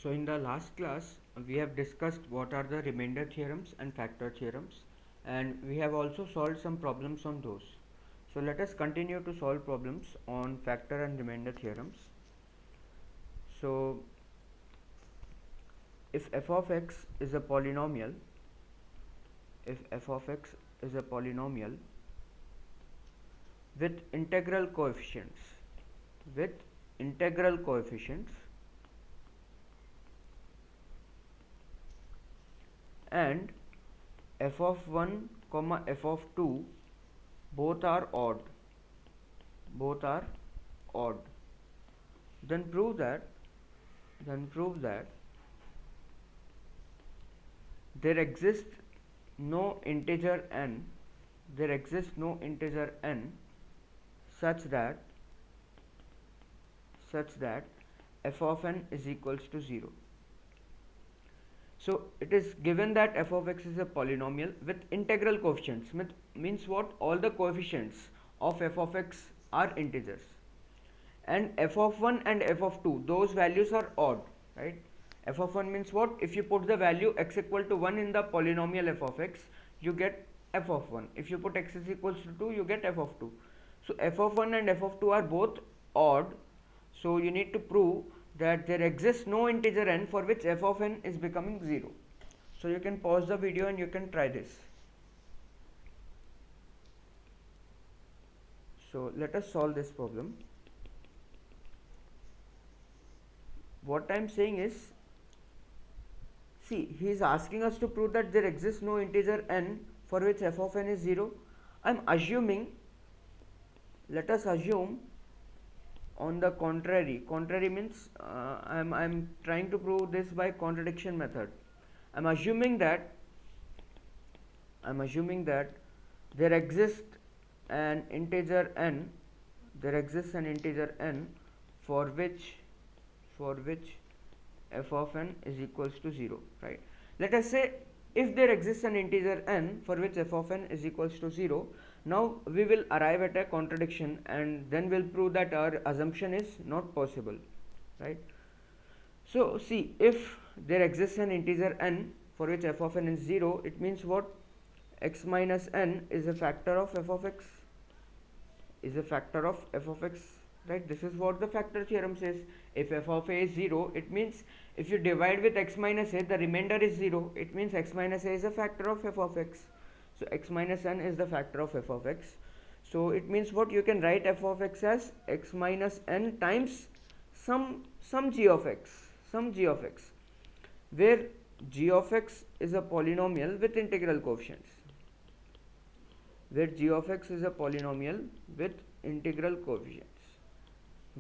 So in the last class we have discussed what are the remainder theorems and factor theorems, and we have also solved some problems on those. So let us continue to solve problems on factor and remainder theorems. So if f of x is a polynomial, if f of x is a polynomial with integral coefficients, with integral coefficients and f of 1 comma f of 2 both are odd, then prove that there exists no integer n, such that f of n is equals to 0. So it is given that f of x is a polynomial with integral coefficients. Means what? All the coefficients of f of x are integers, and f of 1 and f of 2, those values are odd, right? F of 1 means what? If you put the value x equal to 1 in the polynomial f of x, you get f of 1. If you put x is equals to 2, you get f of 2. So f of 1 and f of 2 are both odd, so you need to prove that there exists no integer n for which f of n is becoming 0. So you can pause the video and you can try this. So let us solve this problem. What I am saying is, see, he is asking us to prove that there exists no integer n for which f of n is 0. I am assuming, let us assume on the contrary. Contrary means I'm trying to prove this by contradiction method. I'm assuming that there exists an integer n, for which f of n is equals to 0, right? Let us say if there exists an integer n for which f of n is equals to 0, now we will arrive at a contradiction and then we'll prove that our assumption is not possible, right? So see, if there exists an integer n for which f of n is 0, it means what? X minus n is a factor of f of x, right? This is what the factor theorem says. If f of a is 0, it means if you divide with x minus a, the remainder is 0. It means x minus a is a factor of f of x. So x minus n is the factor of f of x. So it means what? You can write f of x as x minus n times some g of x, where g of x is a polynomial with integral coefficients.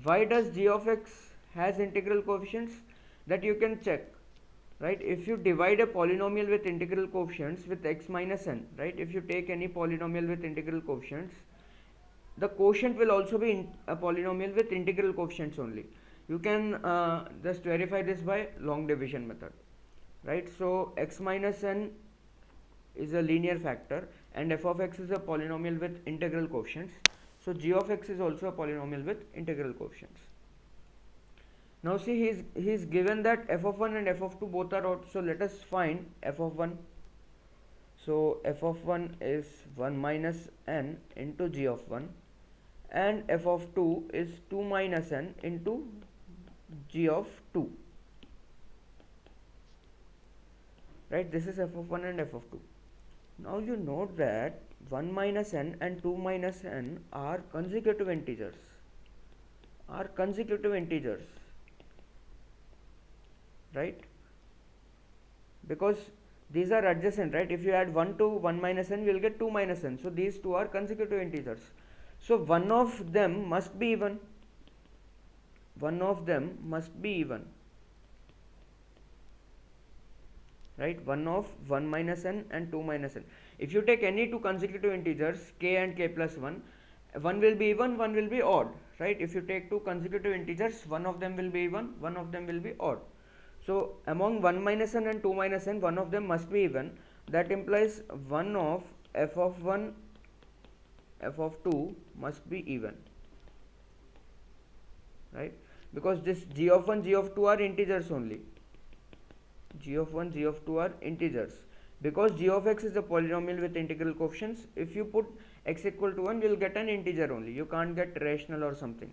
Why does g of x has integral coefficients? That you can check, right? If you divide a polynomial with integral coefficients with x minus n, right? If you take any polynomial with integral coefficients, the quotient will also be a polynomial with integral coefficients only. You can just verify this by long division method, right? So x minus n is a linear factor and f of x is a polynomial with integral coefficients. So g of x is also a polynomial with integral coefficients. Now see, he is given that f of 1 and f of 2 both are odd. So let us find f of 1. So f of 1 is 1 minus n into g of 1, and f of 2 is 2 minus n into g of 2, right? This is f of 1 and f of 2. Now you note that 1 minus n and 2 minus n are consecutive integers, right? Because these are adjacent, right? If you add 1 to 1 minus n, you will get 2 minus n. So these two are consecutive integers. So one of them must be even. Right? One of 1 minus n and 2 minus n. If you take any two consecutive integers, k and k plus 1, one will be even, one will be odd, right? If you take two consecutive integers, one of them will be even, one of them will be odd. So among 1 minus n and 2 minus n, one of them must be even. That implies one of f of 1, f of 2 must be even, right? Because this g of 1, g of 2 are integers only. g of 1, g of 2 are integers. Because g of x is a polynomial with integral coefficients, if you put x equal to 1, you will get an integer only. You can't get rational or something.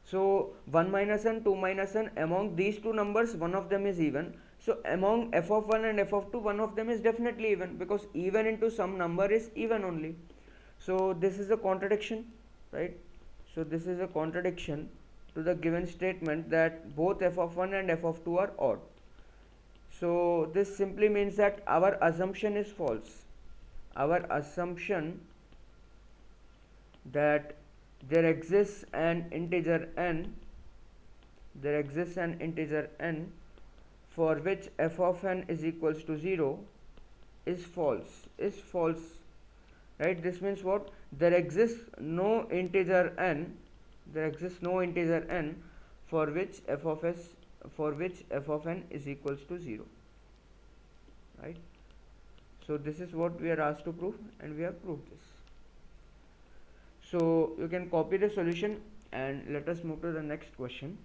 So 1 minus n, 2 minus n, among these two numbers, one of them is even. So among f of 1 and f of 2, one of them is definitely even, because even into some number is even only. So this is a contradiction, right? So this is a contradiction to the given statement that both f of 1 and f of 2 are odd. So this simply means that our assumption is false. Our assumption that there exists an integer n, for which f of n is equals to 0 is false, right? This means what? There exists no integer n, for which f of n is equals to 0, right? So this is what we are asked to prove, and we have proved this. So you can copy the solution, and let us move to the next question.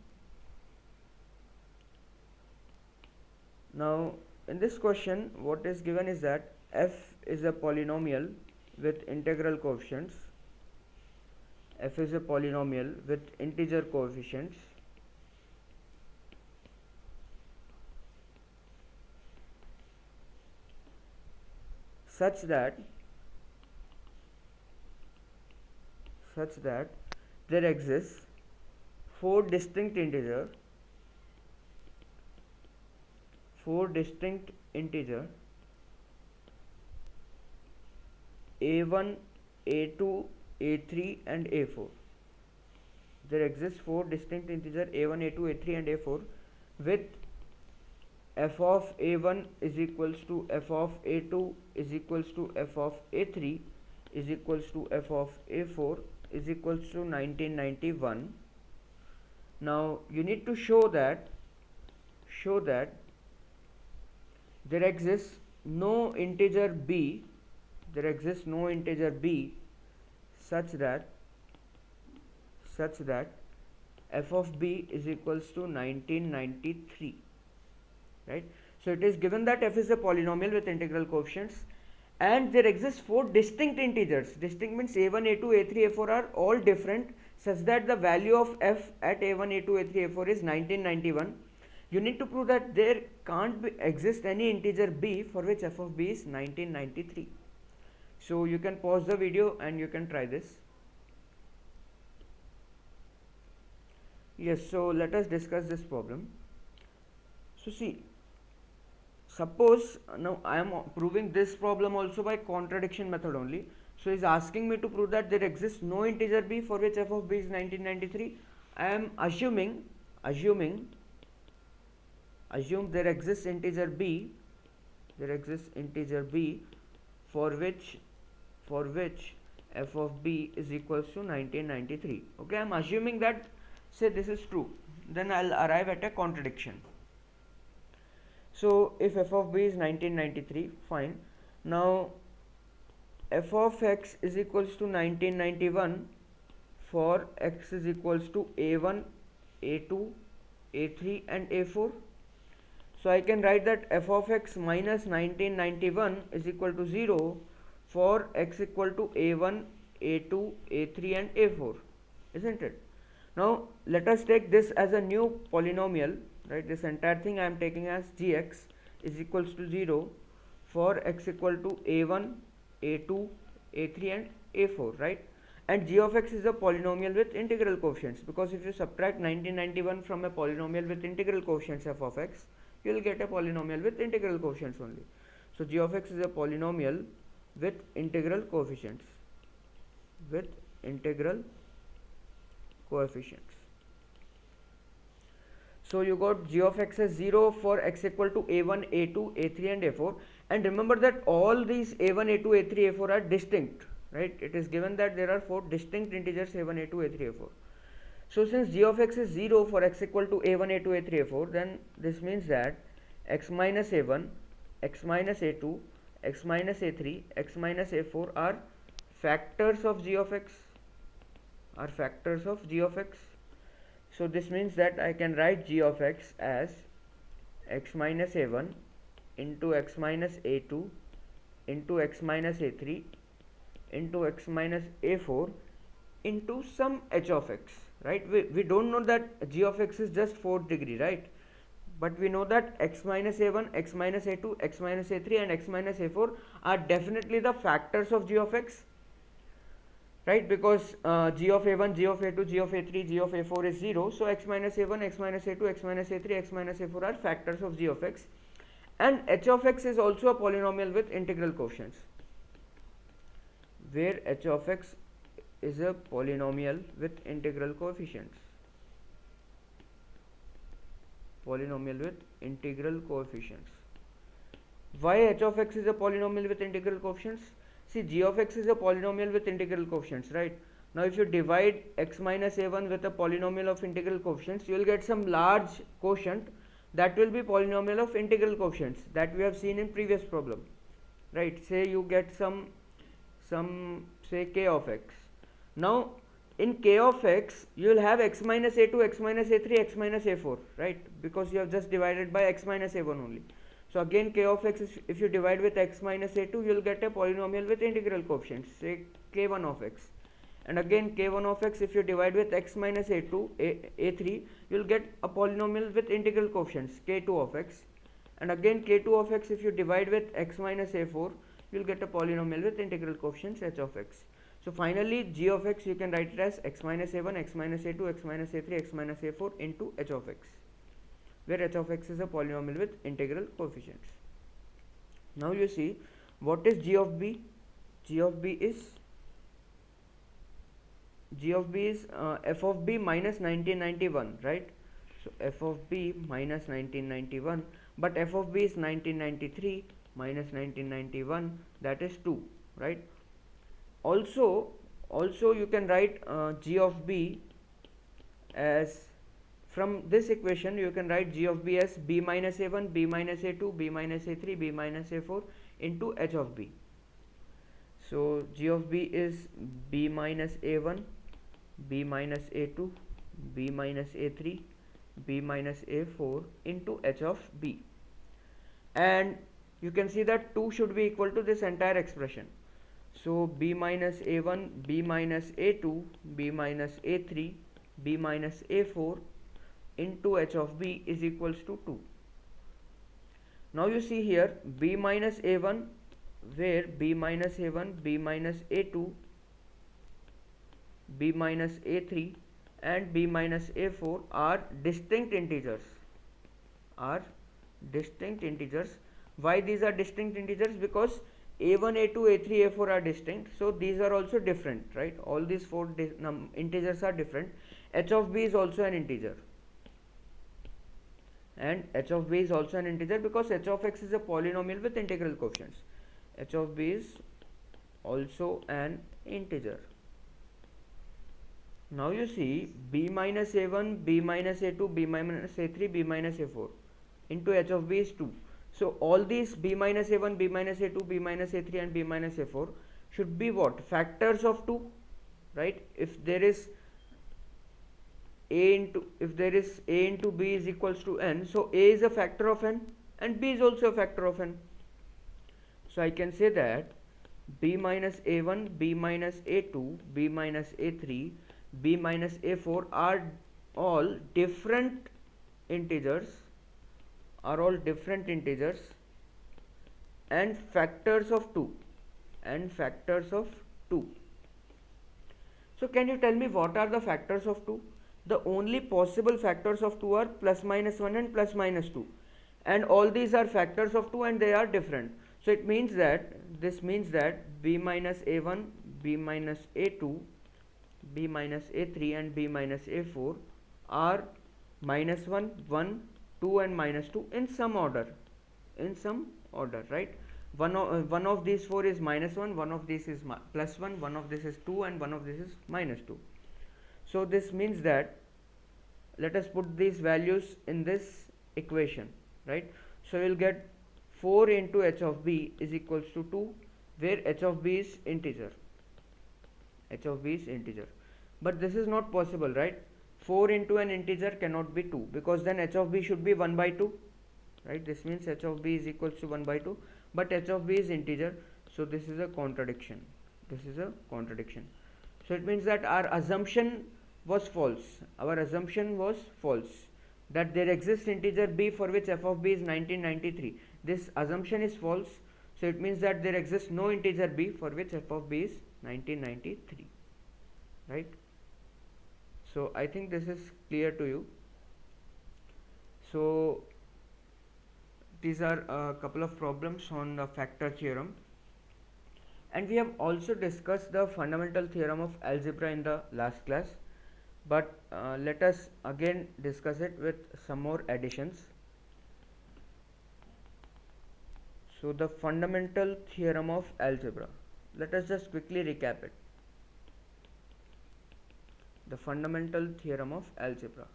Now in this question, what is given is that f is a polynomial with integral coefficients, f is a polynomial with integer coefficients, such that there exists four distinct integer a1, a2, a3 and a4. There exists four distinct integer a1, a2, a3 and a4 with f of a1 is equals to f of a2 is equals to f of a3 is equals to f of a4 is equals to 1991. Now you need to show that there exists no integer b, such that f of b is equals to 1993, right? So it is given that f is a polynomial with integral coefficients, and there exists four distinct integers. Distinct means a1, a2, a3, a4 are all different, such that the value of f at a1, a2, a3, a4 is 1991. You need to prove that there can't exist any integer b for which f of b is 1993. So you can pause the video and you can try this. Yes, so let us discuss this problem. So see, suppose now I am proving this problem also by contradiction method only. So he is asking me to prove that there exists no integer b for which f of b is 1993. I am assuming there exists integer b for which f of b is equals to 1993. Okay, I am assuming that, say this is true, then I will arrive at a contradiction. So if f of b is 1993, fine. Now f of x is equals to 1991 for x is equals to a1, a2, a3 and a4. So I can write that f of x minus 1991 is equal to 0 for x equal to a1, a2, a3 and a4, isn't it? Now let us take this as a new polynomial, right? This entire thing I am taking as gx is equals to 0 for x equal to a1, a2, a3 and a4, right? And g of x is a polynomial with integral coefficients, because if you subtract 1991 from a polynomial with integral coefficients f of x, you will get a polynomial with integral coefficients only. So g of x is a polynomial with integral coefficients, So you got g of x as 0 for x equal to a1, a2, a3 and a4, and remember that all these a1, a2, a3, a4 are distinct, right? It is given that there are four distinct integers a1, a2, a3, a4. So since g of x is 0 for x equal to a1, a2, a3, a4, then this means that x minus a1, x minus a2, x minus a3, x minus a4 are factors of g of x, So this means that I can write g of x as x minus a1 into x minus a2 into x minus a3 into x minus a4 into some h of x, right? We don't know that g of x is just 4th degree, right? But we know that x minus a1, x minus a2, x minus a3 and x minus a4 are definitely the factors of g of x, right? Because g of a1, g of a2, g of a3, g of a4 is 0. So x minus a1, x minus a2, x minus a3, x minus a4 are factors of g of x. And h of x is also a polynomial with integral coefficients, where h of x is a polynomial with integral coefficients. Polynomial with integral coefficients. Why h of x is a polynomial with integral coefficients? See, g of x is a polynomial with integral coefficients, right? Now if you divide x minus a1 with a polynomial of integral coefficients, you will get some large quotient that will be polynomial of integral coefficients that we have seen in previous problem, right? Say you get some say k of x. Now in k of x you will have x minus a2, x minus a3, x minus a4, right? Because you have just divided by x minus a1 only. So again k of x is, if you divide with x minus a2, you will get a polynomial with integral coefficients, say k1 of x. And again k1 of x, if you divide with x minus a2, a3, you will get a polynomial with integral coefficients, k2 of x. And again k2 of x, if you divide with x minus a4, you will get a polynomial with integral coefficients h of x. So finally g of x you can write it as x minus a1, x minus a2, x minus a3, x minus a4 into h of x, where h of x is a polynomial with integral coefficients. Now you see, what is g of b? G of b is f of b minus 1991, right? So f of b minus 1991, but f of b is 1993 minus 1991, that is 2, right? Also you can write g of b as, from this equation you can write g of b as b minus a1, b minus a2, b minus a3, b minus a4 into h of b. So g of b is b minus a1, b minus a2, b minus a3, b minus a4 into h of b. And you can see that 2 should be equal to this entire expression. So b minus a1, b minus a2, b minus a3, b minus a4 into h of b is equals to 2. Now you see here b minus a1, where b minus a1, b minus a2, b minus a3 and b minus a4 are distinct integers. Why these are distinct integers? Because a1, a2, a3, a4 are distinct, so these are also different, right? All these four integers are different. H of b is also an integer, and h of b is also an integer because h of x is a polynomial with integral coefficients. H of b is also an integer. Now you see b minus a1, b minus a2, b minus a3, b minus a4 into h of b is 2. So all these b minus a1, b minus a2, b minus a3 and b minus a4 should be what? Factors of 2, right? If there is a into b is equals to n, so a is a factor of n and b is also a factor of n. So I can say that b minus a1, b minus a2, b minus a3, b minus a4 are all different integers, and factors of 2, So can you tell me what are the factors of 2? The only possible factors of 2 are plus minus 1 and plus minus 2, and all these are factors of 2 and they are different. So it means that, this means that b minus a1, b minus a2, b minus a3 and b minus a4 are minus 1, 1, 2 and minus 2 in some order, right? One of these 4 is minus 1, one of these is plus 1, one of this is 2 and one of this is minus 2. So this means that, let us put these values in this equation, right? So we will get 4 into h of b is equals to 2, where h of b is integer. But this is not possible, right? 4 into an integer cannot be 2, because then h of b should be 1 by 2, right? This means h of b is equals to 1 by 2, but h of b is integer, so this is a contradiction. This is a contradiction. So it means that our assumption was false. Our assumption was false, that there exists integer b for which f of b is 1993. This assumption is false, so it means that there exists no integer b for which f of b is 1993, right? So I think this is clear to you. So these are a couple of problems on the factor theorem, and we have also discussed the fundamental theorem of algebra in the last class, but let us again discuss it with some more additions. So the fundamental theorem of algebra, let us just quickly recap it. The fundamental theorem of algebra.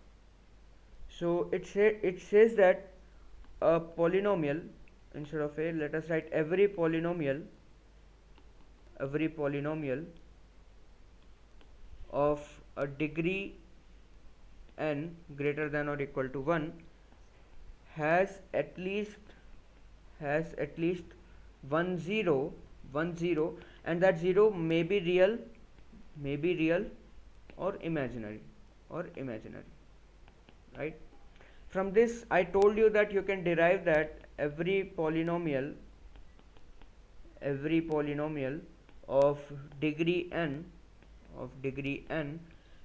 So it says that a polynomial, instead of a, let us write every polynomial of a degree n greater than or equal to 1 has at least one zero, and that zero may be real or imaginary, right? From this I told you that you can derive that every polynomial of degree n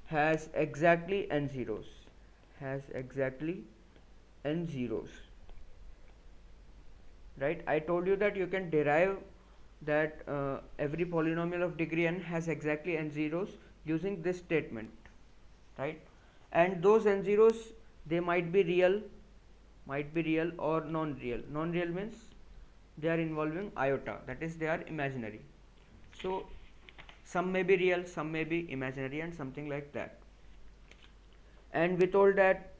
has exactly n zeros, right? I told you that you can derive that every polynomial of degree n has exactly n zeros using this statement, right? And those n zeros, they might be real or non-real. Non-real means they are involving iota, that is they are imaginary. So some may be real, some may be imaginary, and something like that. And we told that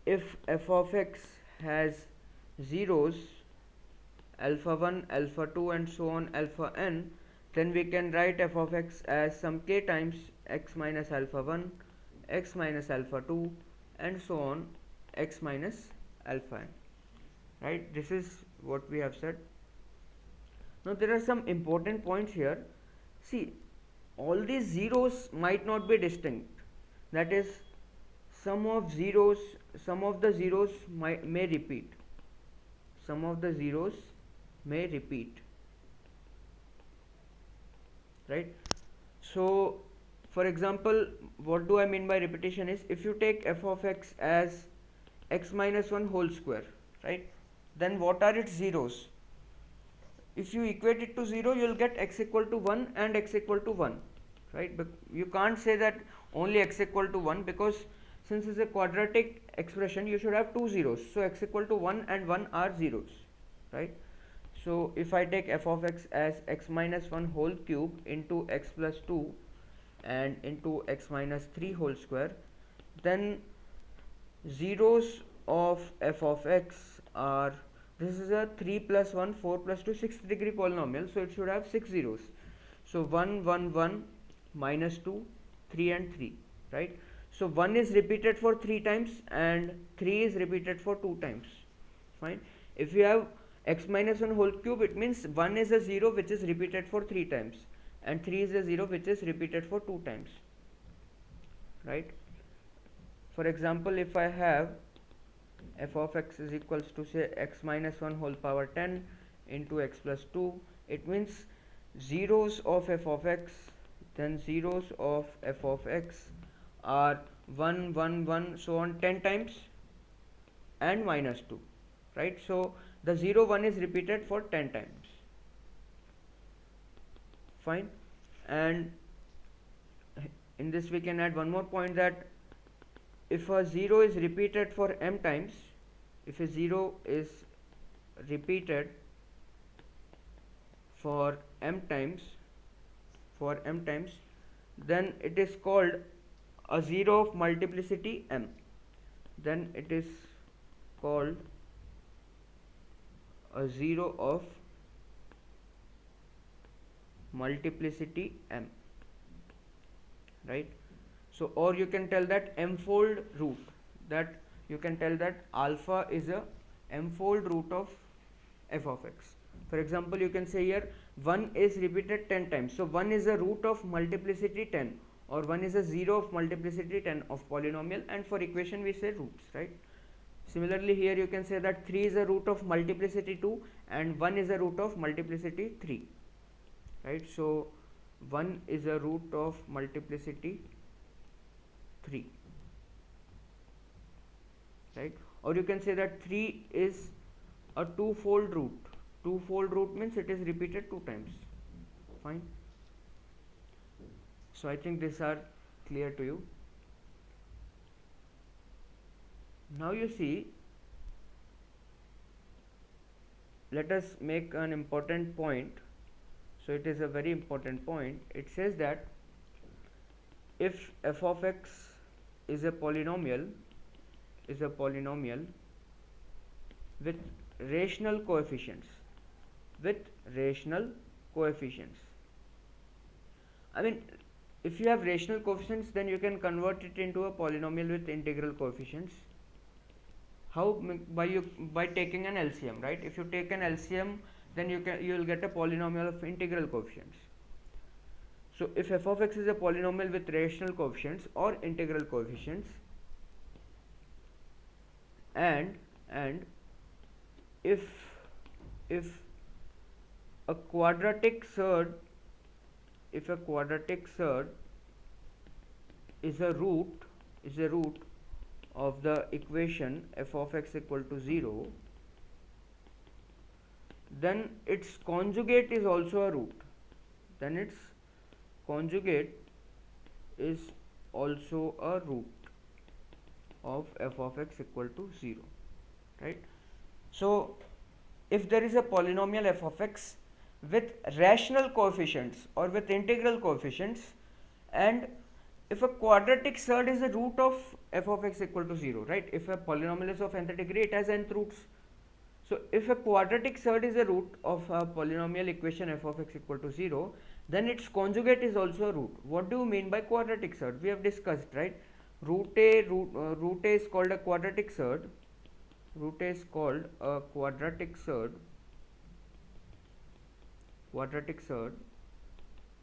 if f of x has zeros alpha 1, alpha 2, and so on alpha n, then we can write f of x as some k times x minus alpha 1, x minus alpha 2, and so on x minus alpha n, right? This is what we have said. Now there are some important points here. See, all these zeros might not be distinct, that is, some of the zeros may repeat, right? So for example, what do I mean by repetition is, if you take f of x as x minus 1 whole square, right, then what are its zeros? If you equate it to 0, you will get x equal to 1 and x equal to 1, right? But you can't say that only x equal to 1, because since it's a quadratic expression, you should have two zeros. So x equal to 1 and 1 are zeros, right? So if I take f of x as x minus 1 whole cube into x plus 2 and into x minus 3 whole square, then zeros of f of x are, this is a 3 plus 1, 4 plus 2, 6th degree polynomial, so it should have 6 zeros. So 1, 1, 1, minus 2, 3 and 3, right? So 1 is repeated for 3 times and 3 is repeated for 2 times, fine. If you have x minus 1 whole cube, it means 1 is a 0 which is repeated for 3 times and 3 is a 0 which is repeated for 2 times, right? For example, if I have f of x is equals to, say, x minus 1 whole power 10 into x plus 2, it means zeros of f of x, then zeros of f of x are 1, 1, 1, so on 10 times and minus 2, right? So the 0, 1 is repeated for 10 times, fine. And in this we can add one more point, that if a 0 is repeated for m times, if a 0 is repeated for m times, then it is called a 0 of multiplicity m, then it is called a 0 of multiplicity m, right? So, or you can tell that m-fold root, that you can tell that alpha is a m-fold root of f of x. For example, you can say here 1 is repeated 10 times. So 1 is a root of multiplicity 10, or 1 is a 0 of multiplicity 10 of polynomial, and for equation we say roots, right? Similarly, here you can say that 3 is a root of multiplicity 2 and 1 is a root of multiplicity 3, right? So 1 is a root of multiplicity 3, right? Or you can say that 3 is a two-fold root. Two-fold root means it is repeated 2 times. Fine. So I think these are clear to you. Now you see, let us make an important point. So it is a very important point. It says that if f of x is a polynomial with rational coefficients, I mean, if you have rational coefficients, then you can convert it into a polynomial with integral coefficients. How? By taking an LCM, right? If you take an LCM, then you will get a polynomial of integral coefficients. So if f of x is a polynomial with rational coefficients or integral coefficients, and if a quadratic surd is a root of the equation f of x equal to 0, then its conjugate is also a root. Of f of x equal to 0, right? So if there is a polynomial f of x with rational coefficients or with integral coefficients, and if a quadratic surd is a root of f of x equal to 0, right? If a polynomial is of nth degree, it has nth roots. So if a quadratic surd is a root of a polynomial equation f of x equal to 0, then its conjugate is also a root. What do you mean by quadratic surd? We have discussed, right? Root A is called a quadratic surd.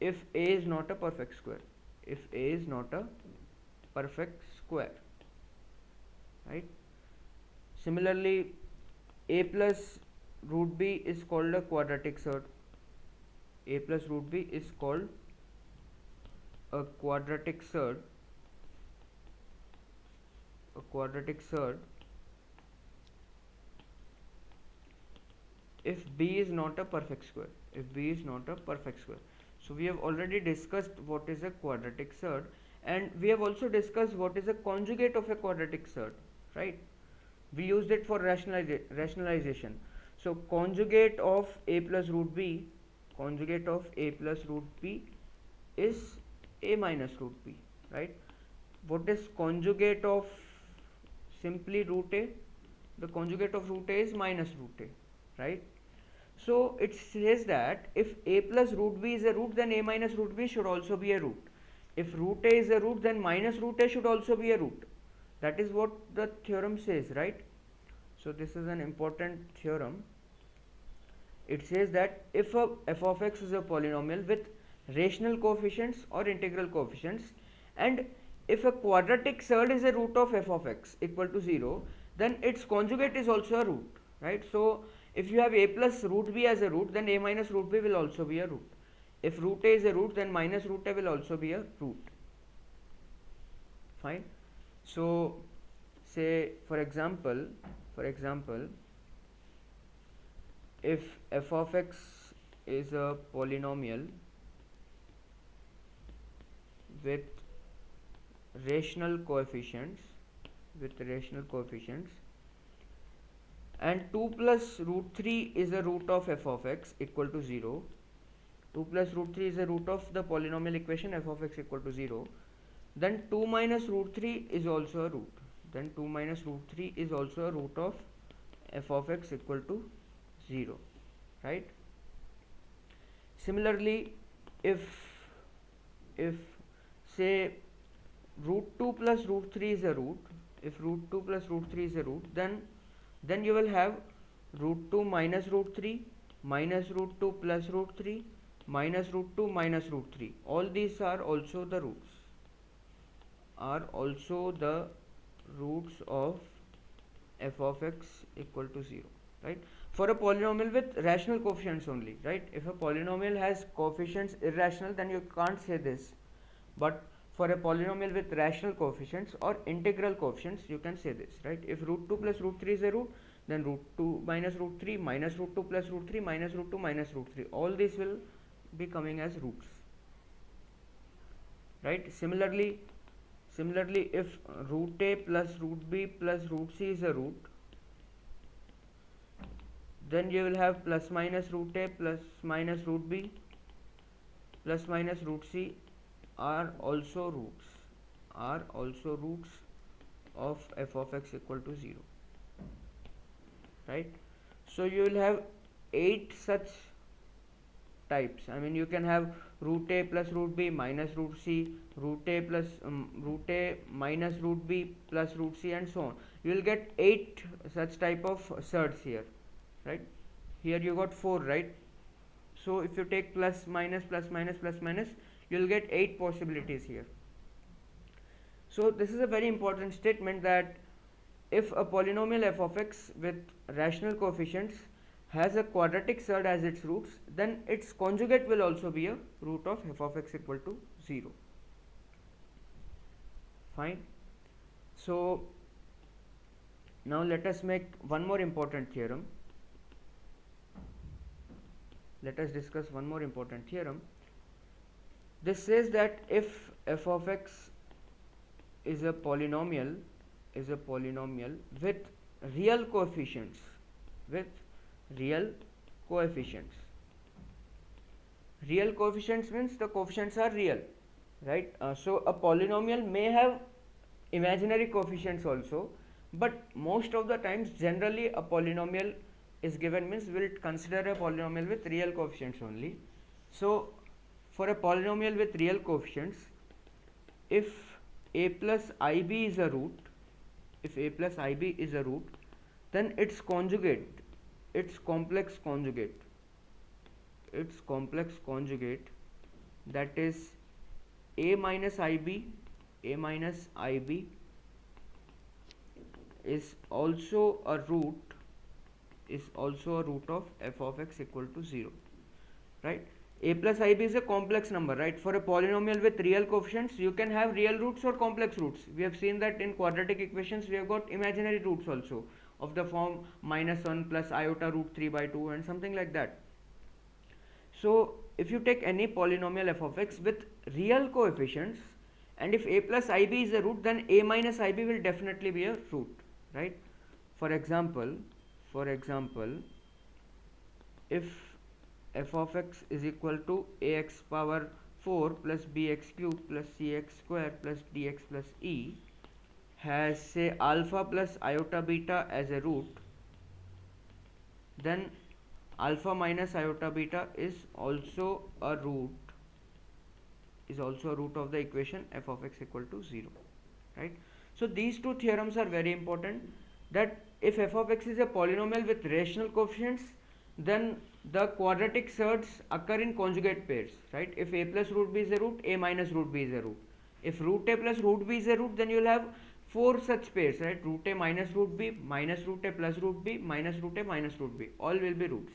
If A is not a perfect square. Right? Similarly, A plus root B is called a quadratic surd. If B is not a perfect square. So we have already discussed what is a quadratic surd, and we have also discussed what is a conjugate of a quadratic surd, right? We used it for rationalization. So conjugate of A plus root B is A minus root B, right? What is conjugate of simply root A? The conjugate of root A is minus root A, right? So it says that if A plus root B is a root, then A minus root B should also be a root. If root A is a root, then minus root A should also be a root. That is what the theorem says, right? So this is an important theorem. It says that if a f of x is a polynomial with rational coefficients or integral coefficients, and if a quadratic surd is a root of f of x equal to 0, then its conjugate is also a root, right? So if you have A plus root B as a root, then A minus root B will also be a root. If root A is a root, then minus root A will also be a root. Fine. So say for example, if f of x is a polynomial with rational coefficients, and 2 plus root 3 is a root of f of x equal to 0, 2 plus root 3 is a root of the polynomial equation f of x equal to 0, then 2 minus root 3 is also a root. Of f of x equal to 0, right? Similarly, if say root 2 plus root 3 is a root, then then you will have root 2 minus root 3 minus root 2 plus root 3 minus root 2 minus root 3. All these are also the roots of f of x equal to 0, right? For a polynomial with rational coefficients only, right? If a polynomial has coefficients irrational, then you can't say this, but for a polynomial with rational coefficients or integral coefficients, you can say this, right? If root 2 plus root 3 is a root, then root 2 minus root 3 minus root 2 plus root 3 minus root 2 minus root 3, all these will be coming as roots, right? Similarly, if root a plus root b plus root c is a root, then you will have plus minus root a plus minus root b plus minus root c are also roots of f of x equal to 0, right? So you will have 8 such types. I mean, you can have root a plus root b minus root c, root a minus root b plus root c, and so on. You will get 8 such type of surds here, right? Here you got 4, right? So if you take plus minus plus minus plus minus, you will get 8 possibilities here. So this is a very important statement, that if a polynomial f of x with rational coefficients has a quadratic surd as its roots, then its conjugate will also be a root of f of x equal to 0. Fine. So now let us make one more important theorem. Let us discuss one more important theorem. This says that if f of x is a polynomial with real coefficients, real coefficients means the coefficients are real, right? So a polynomial may have imaginary coefficients also, but most of the times generally a polynomial is given means we'll consider a polynomial with real coefficients only. So for a polynomial with real coefficients, if a plus ib is a root, then its conjugate, its complex conjugate, that is a minus ib is also a root of f of x equal to 0, right? A plus ib is a complex number, right? For a polynomial with real coefficients, you can have real roots or complex roots. We have seen that in quadratic equations we have got imaginary roots also, of the form minus 1 plus iota root 3 by 2 and something like that. So if you take any polynomial f of x with real coefficients, and if a plus ib is a root, then a minus ib will definitely be a root, right? For example, if f of x is equal to ax power 4 plus bx cube plus cx square plus dx plus e has, say, alpha plus iota beta as a root, then alpha minus iota beta is also a root of the equation f of x equal to 0, right? So these two theorems are very important, that if f of x is a polynomial with rational coefficients, then the quadratic surds occur in conjugate pairs, right? If a plus root b is a root, a minus root b is a root. If root a plus root b is a root, then you will have 4 such pairs, right? Root a minus root b, minus root a plus root b, minus root a minus root b, all will be roots.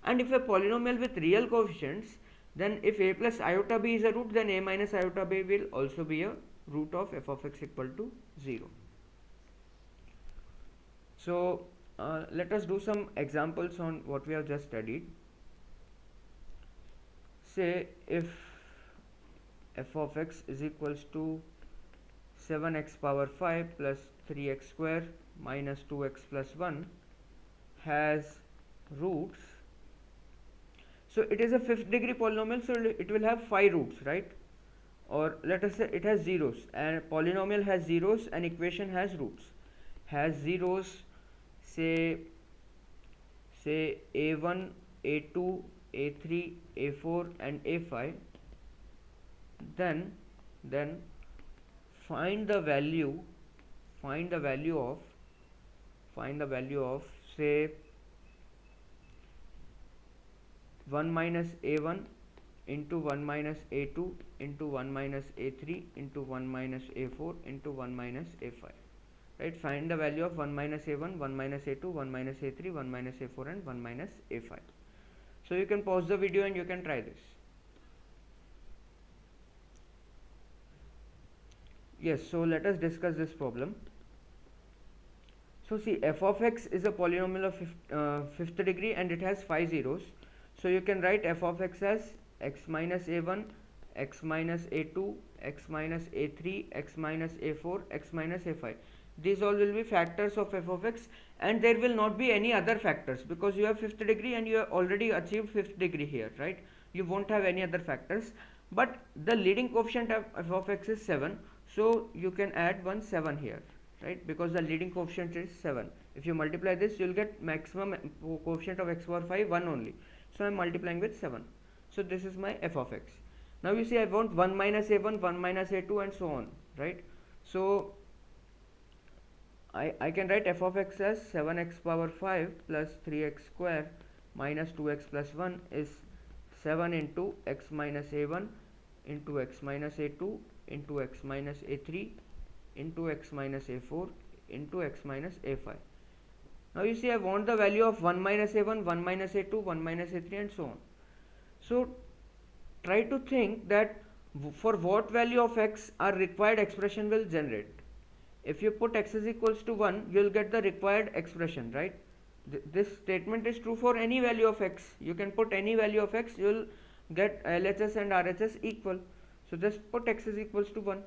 And if a polynomial with real coefficients, then if a plus iota b is a root, then a minus iota b will also be a root of f of x equal to 0. So let us do some examples on what we have just studied. Say if f of x is equals to 7x power 5 plus 3x square minus 2x plus 1 has roots. So it is a 5th degree polynomial, so it will have 5 roots, right? Or let us say it has zeros, and polynomial has zeros and equation has roots. Has zeros, say a1, a2, a3, a4 and a5, then find the value of find the value of, say, 1 minus a1 into 1 minus a2 into 1 minus a3 into 1 minus a4 into 1 minus a5. Right, find the value of 1 minus a1, 1 minus a2, 1 minus a3, 1 minus a4 and 1 minus a5. So you can pause the video and you can try this. Yes, so let us discuss this problem. So see, f of x is a polynomial of fifth degree and it has 5 zeros. So you can write f of x as x minus a1, x minus a2, x minus a3, x minus a4, x minus a5. These all will be factors of f of x, and there will not be any other factors because you have fifth degree and you have already achieved fifth degree here, right? You won't have any other factors, but the leading coefficient of f of x is 7, so you can add 7 here, right? Because the leading coefficient is 7. If you multiply this, you will get maximum coefficient of x power 5 1 only. So I am multiplying with 7. So this is my f of x. Now you see I want 1 minus a1, 1 minus a2 and so on, right? So I can write f of x as 7x power 5 plus 3x square minus 2x plus 1 is 7 into x minus a1 into x minus a2 into x minus a3 into x minus a4 into x minus a5. Now you see I want the value of 1 minus a1, 1 minus a2, 1 minus a3 and so on. So try to think that for what value of x our required expression will generate. If you put x is equals to 1, you will get the required expression, right? This statement is true for any value of x. You can put any value of x, you will get LHS and RHS equal. So just put x is equals to 1.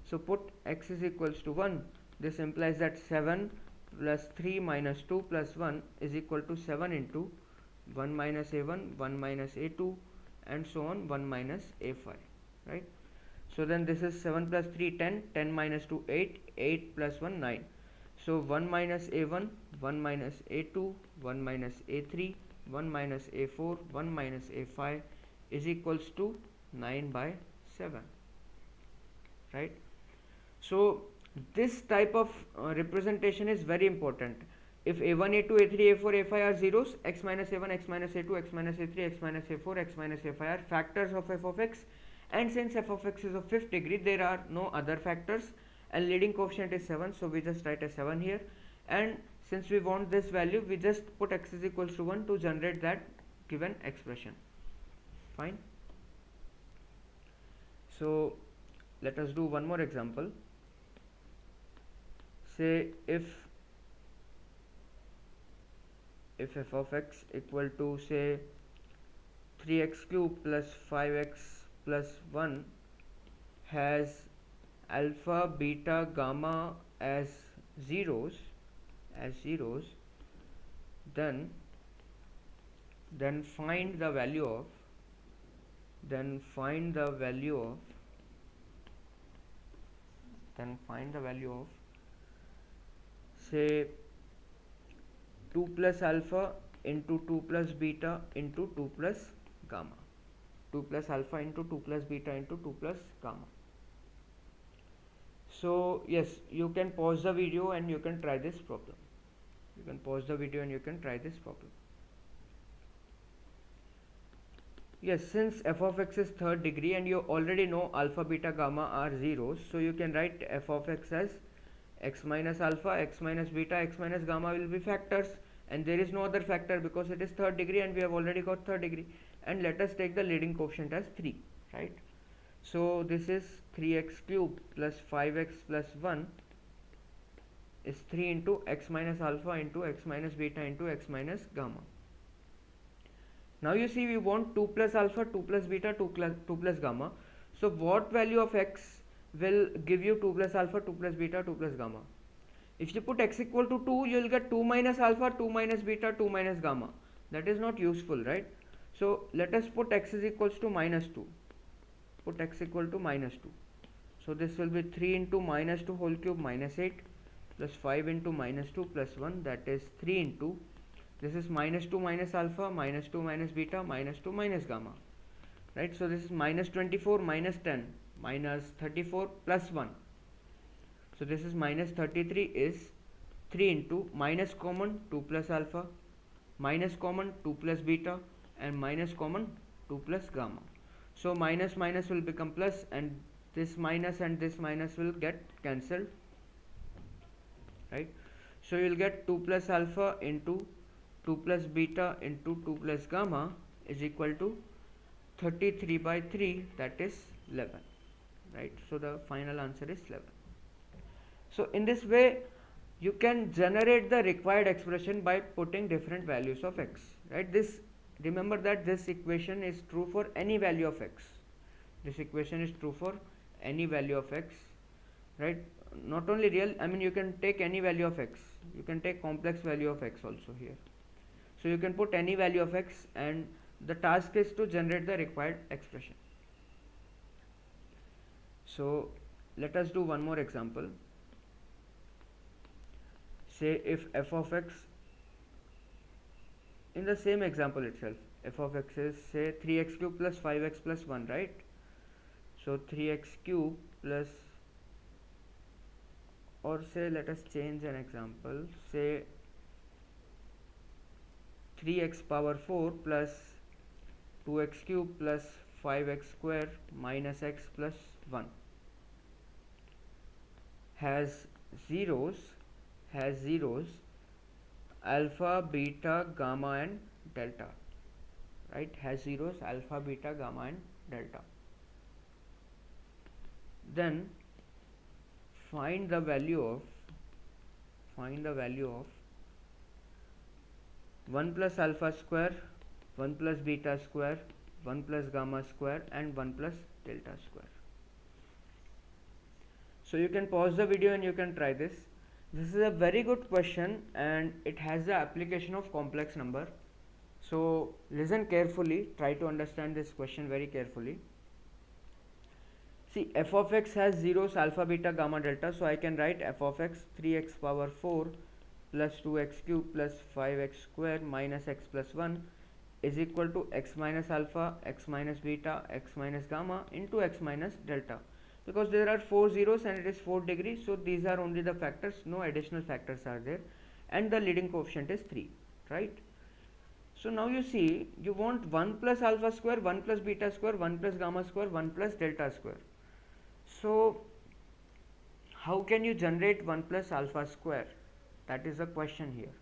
So put x is equals to 1. This implies that 7 plus 3 minus 2 plus 1 is equal to 7 into 1 minus a1, 1 minus a2 and so on 1 minus a5, right? So then this is 7 plus 3 10, 10 minus 2 8, 8 plus 1 9. So 1 minus a1, 1 minus a2, 1 minus a3, 1 minus a4, 1 minus a5 is equals to 9 by 7, right? So this type of representation is very important. If a1, a2, a3, a4, a5 are zeros, x minus a1, x minus a2, x minus a3, x minus a4, x minus a5 are factors of f of x, and since f of x is of fifth degree, there are no other factors and leading coefficient is 7, so we just write a 7 here, and since we want this value, we just put x is equals to 1 to generate that given expression. Fine. So let us do one more example. Say if f of x equal to say 3x cube plus 5x plus 1 has alpha, beta, gamma as zeros, then find the value of say 2 plus alpha into 2 plus beta into 2 plus gamma. 2 plus alpha into 2 plus beta into 2 plus gamma. So yes, you can pause the video and you can try this problem. Yes, since f of x is third degree and you already know alpha, beta, gamma are zeros, so you can write f of x as x minus alpha, x minus beta, x minus gamma will be factors, and there is no other factor because it is third degree and we have already got third degree. And let us take the leading coefficient as 3, right? So this is 3x cube plus 5x plus 1 is 3 into x minus alpha into x minus beta into x minus gamma. Now you see we want 2 plus alpha, 2 plus beta, 2 plus gamma. So what value of x will give you 2 plus alpha, 2 plus beta, 2 plus gamma? If you put x equal to 2, you will get 2 minus alpha, 2 minus beta, 2 minus gamma. That is not useful, right? So let us put x is equals to minus 2. Put x equal to minus 2. So this will be 3 into minus 2 whole cube minus 8 plus 5 into minus 2 plus 1, that is 3 into, this is minus 2 minus alpha, minus 2 minus beta, minus 2 minus gamma, right? So this is minus 24 minus 10 minus 34 plus 1. So this is minus 33 is 3 into minus common 2 plus alpha, minus common 2 plus beta, and minus common 2 plus gamma. So minus minus will become plus, and this minus will get cancelled, right? So you'll get 2 plus alpha into 2 plus beta into 2 plus gamma is equal to 33 by 3, that is 11, right? So the final answer is 11. So in this way you can generate the required expression by putting different values of x, right? This, remember that this equation is true for any value of x. This equation is true for any value of x, right? Not only real, I mean you can take any value of x, you can take complex value of x also here. So you can put any value of x, and the task is to generate the required expression. So let us do one more example. Say if f of x, in the same example itself, f of x is say 3x cube plus 5x plus 1, right? So 3x cube plus, or say let us change an example, say 3x power 4 plus 2x cube plus 5x square minus x plus 1 has zeros alpha, beta, gamma and delta, right? Has zeros alpha, beta, gamma and delta. Then find the value of 1 plus alpha square, 1 plus beta square, 1 plus gamma square and 1 plus delta square. So you can pause the video and you can try this. This is a very good question and it has the application of complex number. So listen carefully, try to understand this question very carefully. See, f of x has zeros alpha, beta, gamma, delta. So I can write f of x 3x power 4 plus 2x cube plus 5x square minus x plus 1 is equal to x minus alpha, x minus beta, x minus gamma into x minus delta. Because there are 4 zeros and it is 4 degrees, so these are only the factors, no additional factors are there, and the leading coefficient is 3, right? So now you see, you want 1 plus alpha square, 1 plus beta square, 1 plus gamma square, 1 plus delta square. So how can you generate 1 plus alpha square? That is the question here,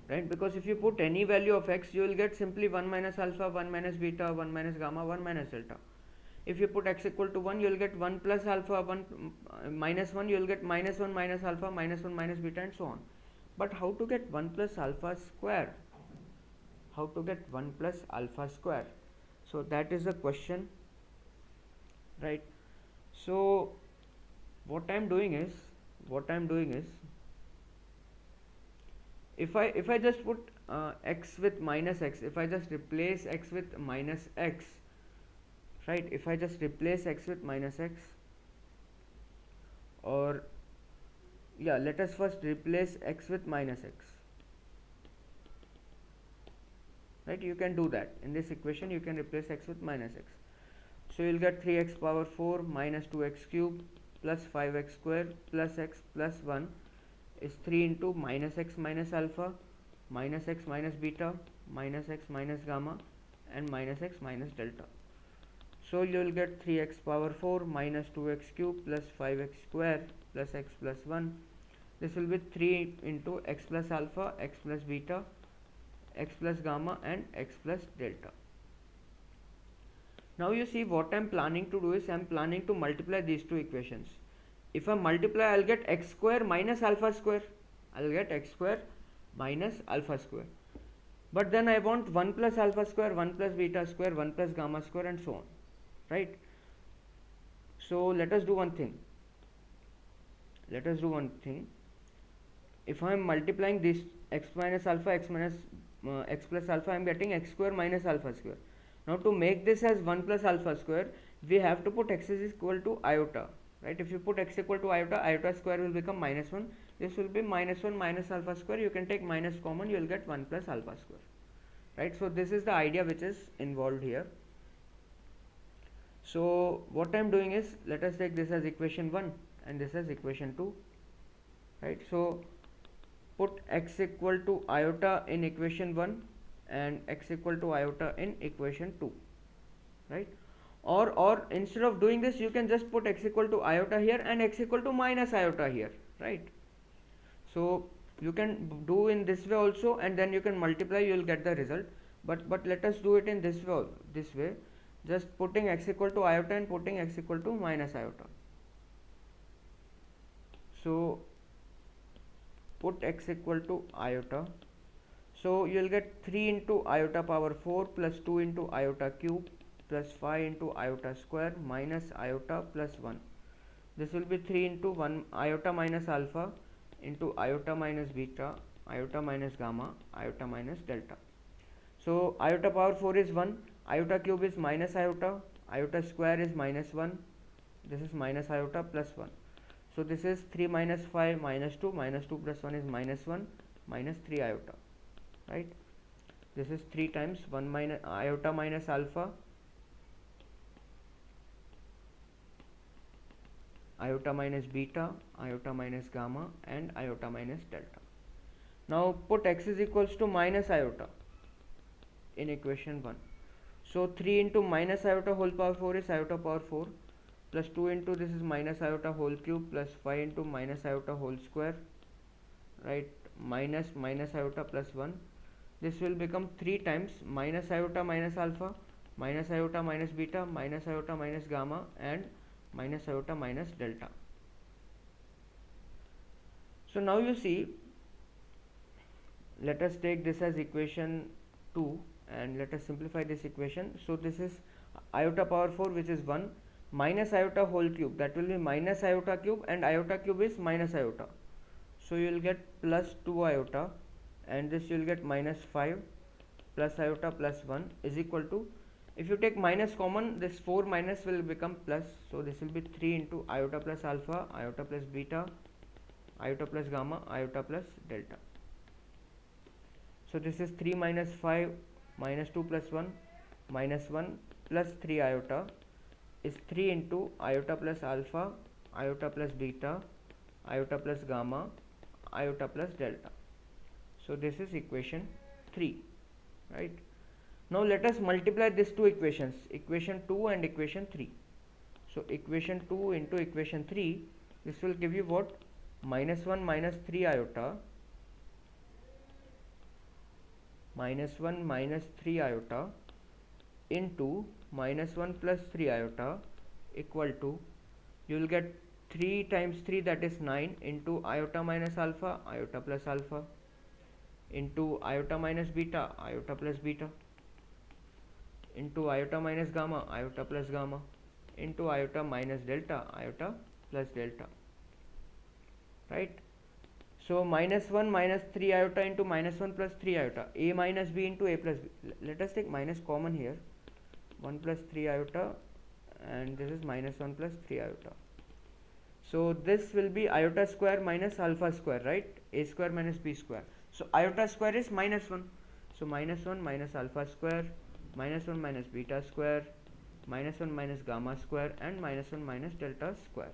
right? Because if you put any value of x, you will get simply 1 minus alpha, 1 minus beta, 1 minus gamma, 1 minus delta. If you put x equal to 1, you will get 1 plus alpha, 1 minus 1, you will get minus 1 minus alpha, minus 1 minus beta and so on. But how to get 1 plus alpha square? How to get 1 plus alpha square? So that is the question, right? So what I am doing is, if I just put x with minus x, if I just replace x with minus x, right? If I just replace x with minus x, or yeah, let us first replace x with minus x, right? You can do that. In this equation you can replace x with minus x. So you will get 3x power 4 minus 2x cube plus 5x square plus x plus 1 is 3 into minus x minus alpha, minus x minus beta, minus x minus gamma and minus x minus delta. So you will get 3x power 4 minus 2x cube plus 5x square plus x plus 1. This will be 3 into x plus alpha, x plus beta, x plus gamma and x plus delta. Now you see, what I am planning to do is I am planning to multiply these two equations. If I multiply, I will get x square minus alpha square. I will get x square minus alpha square. But then I want 1 plus alpha square, 1 plus beta square, 1 plus gamma square and so on, right? So let us do one thing. If I am multiplying this x minus alpha, x minus x plus alpha, I am getting x square minus alpha square. Now to make this as 1 plus alpha square, we have to put x is equal to iota, right? If you put x equal to iota, iota square will become minus 1. This will be minus 1 minus alpha square. You can take minus common, you will get 1 plus alpha square, right? So this is the idea which is involved here. So what I am doing is, let us take this as equation 1 and this as equation 2. right? So put x equal to iota in equation 1 and x equal to iota in equation 2, right? Or instead of doing this, you can just put x equal to iota here and x equal to minus iota here, right? So you can do in this way also, and then you can multiply, you will get the result. But let us do it in this way, just putting x equal to iota and putting x equal to minus iota. So put x equal to iota, so you will get 3 into iota power 4 plus 2 into iota cube plus 5 into iota square minus iota plus 1. This will be 3 into 1 iota minus alpha into iota minus beta, iota minus gamma, iota minus delta. So iota power 4 is 1, iota cube is minus iota, iota square is minus 1, this is minus iota plus 1. So this is 3 minus 5 minus 2, minus 2 plus 1 is minus 1, minus 3 iota, right? This is 3 times 1 minus iota minus alpha, iota minus beta, iota minus gamma, and iota minus delta. Now put x is equals to minus iota in equation 1. So 3 into minus iota whole power 4 is iota power 4 plus 2 into this is minus iota whole cube plus 5 into minus iota whole square, right, minus minus iota plus 1. This will become 3 times minus iota minus alpha, minus iota minus beta, minus iota minus gamma, and minus iota minus delta. So now you see, let us take this as equation 2 and let us simplify this equation. So this is iota power 4, which is 1, minus iota whole cube, that will be minus iota cube, and iota cube is minus iota. So you will get plus 2 iota, and this you will get minus 5 plus iota plus 1 is equal to, if you take minus common, this 4 minus will become plus, so this will be 3 into iota plus alpha, iota plus beta, iota plus gamma, iota plus delta. So this is 3 minus 5 minus 2 plus 1 minus 1 plus 3 iota is 3 into iota plus alpha, iota plus beta, iota plus gamma, iota plus delta. So this is equation 3, right? Now let us multiply these two equations, equation 2 and equation 3. So equation 2 into equation 3, this will give you what? Minus 1 minus 3 iota, minus 1 minus 3 iota into minus 1 plus 3 iota equal to, you will get 3 times 3, that is 9, into iota minus alpha, iota plus alpha, into iota minus beta, iota plus beta, into iota minus gamma, iota plus gamma, into iota minus delta, iota plus delta, right? So minus 1 minus 3 iota into minus 1 plus 3 iota, a minus b into a plus b. Let us take minus common here, 1 plus 3 iota, and this is minus 1 plus 3 iota. So this will be iota square minus alpha square, right? A square minus b square. So iota square is minus 1. So minus 1 minus alpha square, minus 1 minus beta square, minus 1 minus gamma square, and minus 1 minus delta square.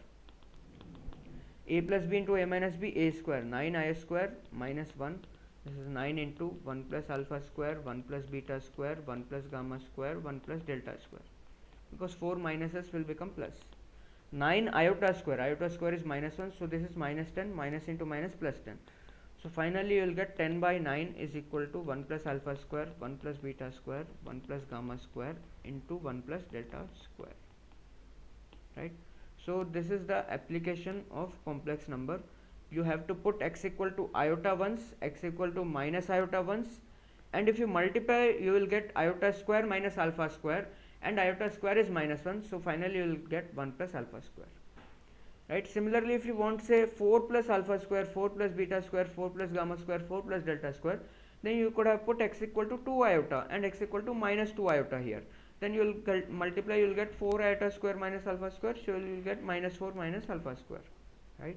A plus b into a minus b, a square, 9 square minus 1, this is 9 into 1 plus alpha square, 1 plus beta square, 1 plus gamma square, 1 plus delta square, because 4 minuses will become plus. 9 iota square is minus 1, so this is minus 10, minus into minus plus 10. So finally you will get 10 by 9 is equal to 1 plus alpha square, 1 plus beta square, 1 plus gamma square into 1 plus delta square, right? So this is the application of complex number. You have to put x equal to iota once, x equal to minus iota once, and if you multiply you will get iota square minus alpha square, and iota square is minus 1, so finally you will get 1 plus alpha square, right? Similarly, if you want say 4 plus alpha square, 4 plus beta square, 4 plus gamma square, 4 plus delta square, then you could have put x equal to 2 iota and x equal to minus 2 iota here. Then you will multiply, you will get 4 iota square minus alpha square, so you will get minus 4 minus alpha square, right?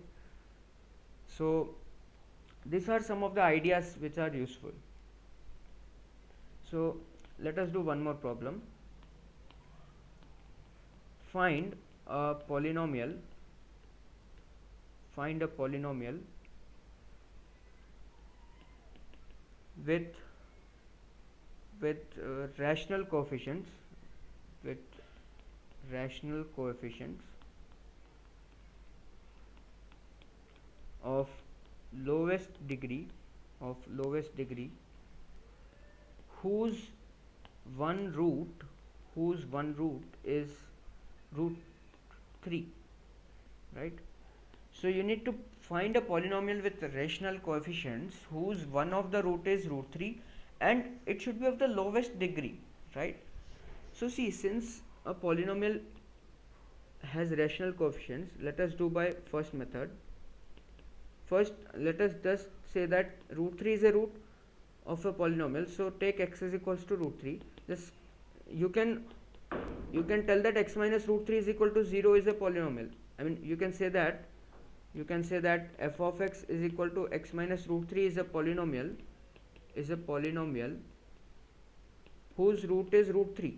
So these are some of the ideas which are useful. So let us do one more problem. Find a polynomial with rational coefficients, with rational coefficients of lowest degree, whose one root is root 3, right? So you need to find a polynomial with rational coefficients whose one of the root is root 3 and it should be of the lowest degree, right? So see, since a polynomial has rational coefficients, let us do by first method. First, let us just say that root 3 is a root of a polynomial, so take x is equals to root 3. Just you can tell that x minus root 3 is equal to 0 is a polynomial. I mean, you can say that f of x is equal to x minus root 3 is a polynomial whose root is root 3,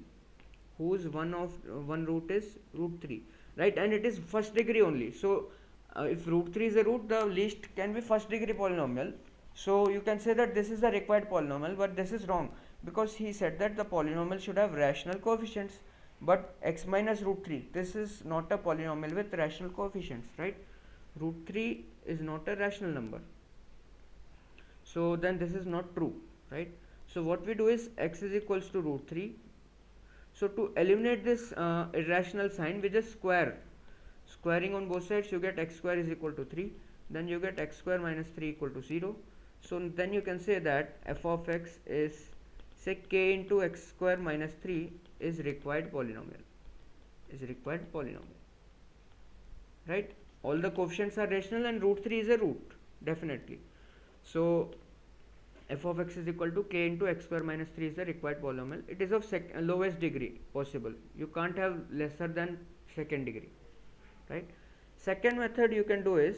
whose one root is root 3, right? And it is first degree only. So if root 3 is a root, the least can be first degree polynomial. So you can say that this is the required polynomial, but this is wrong, because he said that the polynomial should have rational coefficients, but x minus root 3, this is not a polynomial with rational coefficients, right? Root 3 is not a rational number, so then this is not true, right? So what we do is x is equals to root 3. So to eliminate this irrational sign, we just squaring on both sides, you get x square is equal to 3, then you get x square minus 3 equal to 0. So then you can say that f of x is, say, k into x square minus 3 is required polynomial, right? All the coefficients are rational and root 3 is a root, definitely. So f of x is equal to k into x square minus 3 is the required polynomial. It is of lowest degree possible. You can't have lesser than second degree, right? Second method you can do is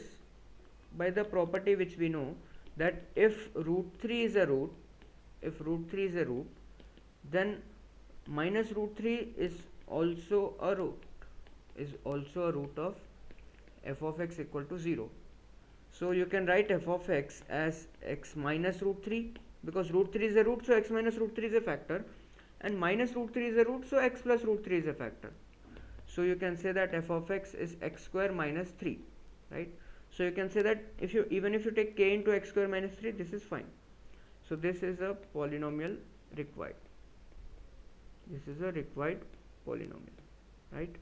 by the property which we know, that if root 3 is a root, then minus root 3 is also a root, of f of x equal to 0. So you can write f of x as x minus root 3, because root 3 is a root, so x minus root 3 is a factor, and minus root 3 is a root, so x plus root 3 is a factor. So you can say that f of x is x square minus 3, right? So you can say that even if you take k into x square minus 3, this is fine. So this is a polynomial required. This is a required polynomial, right?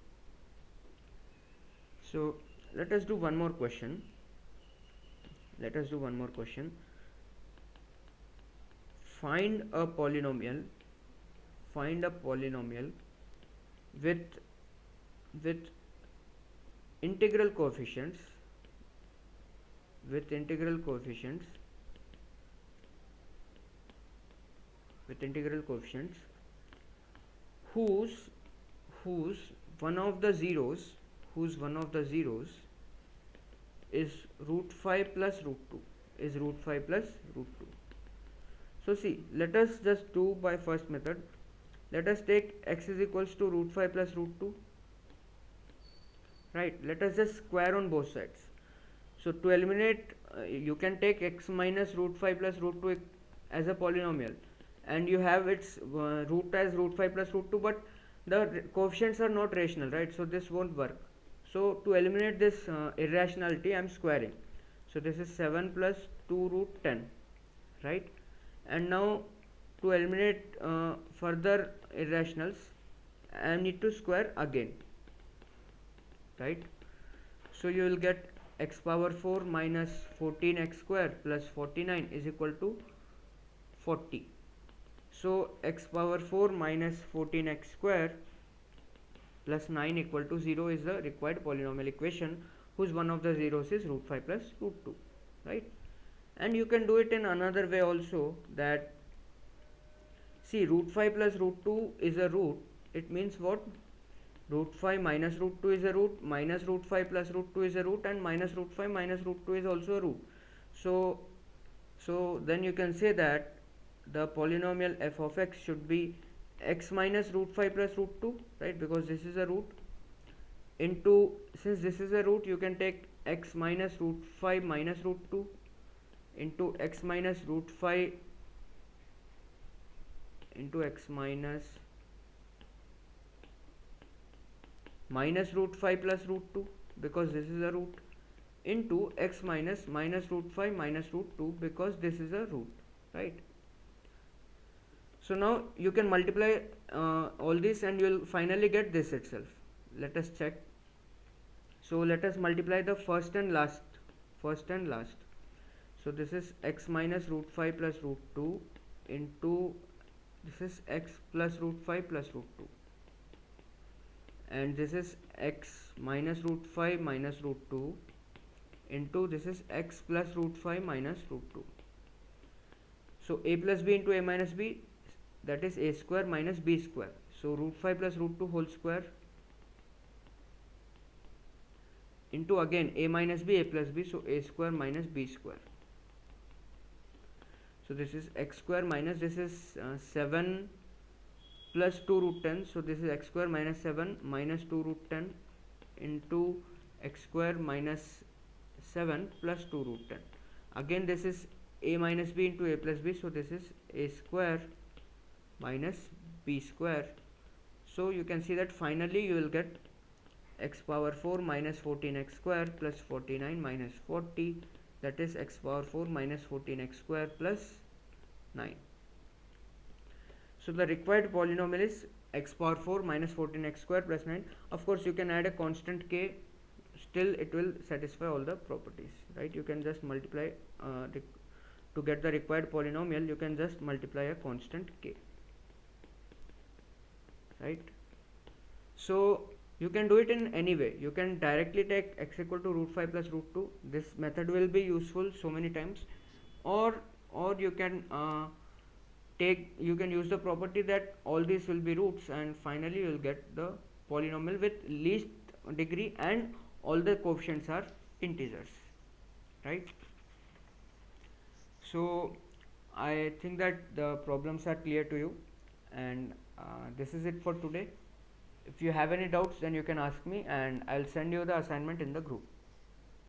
So let us do one more question. Find a polynomial with integral coefficients whose one of the zeros is root 5 plus root 2, So see, let us just do by first method. Let us take x is equals to root 5 plus root 2, right? Let us just square on both sides. So to eliminate, you can take x minus root 5 plus root 2 as a polynomial, and you have its root as root 5 plus root 2, but the coefficients are not rational, right? So this won't work. So to eliminate this irrationality, I am squaring. So this is 7 plus 2 root 10, right? And now to eliminate further irrationals, I need to square again, right? So you will get x power 4 minus 14x square plus 49 is equal to 40. So x power 4 minus 14x square plus 9 equal to 0 is the required polynomial equation whose one of the zeros is root 5 plus root 2, right? And you can do it in another way also, that see, root 5 plus root 2 is a root. It means what? Root 5 minus root 2 is a root, minus root 5 plus root 2 is a root, and minus root 5 minus root 2 is also a root. So then you can say that the polynomial f of x should be x minus root 5 plus root 2, right? Because this is a root, into, since this is a root, you can take x minus root 5 minus root 2 into x minus root 5 into x minus root 5 plus root 2, because this is a root, into x minus root 5 minus root 2, because this is a root, right? So now you can multiply all this and you will finally get this itself. Let us check. So let us multiply the first and last. So this is x minus root 5 plus root 2 into this is x plus root 5 plus root 2, and this is x minus root 5 minus root 2 into this is x plus root 5 minus root 2. So a plus b into a minus b, that is a square minus b square. So root 5 plus root 2 whole square into again a minus b, a plus b, so a square minus b square. So this is x square minus this is 7 plus 2 root 10, so this is x square minus 7 minus 2 root 10 into x square minus 7 plus 2 root 10. Again this is a minus b into a plus b, so this is a square minus b square. So you can see that finally you will get x power 4 minus 14x square plus 49 minus 40, that is x power 4 minus 14x square plus 9. So the required polynomial is x power 4 minus 14x square plus 9. Of course you can add a constant k, still it will satisfy all the properties, right? You can just multiply to get the required polynomial, you can just multiply a constant k, right? So you can do it in any way. You can directly take x equal to root 5 plus root 2. This method will be useful so many times, or you can you can use the property that all these will be roots, and finally you will get the polynomial with least degree and all the coefficients are integers, right? So I think that the problems are clear to you, and this is it for today. If you have any doubts, then you can ask me and I'll send you the assignment in the group.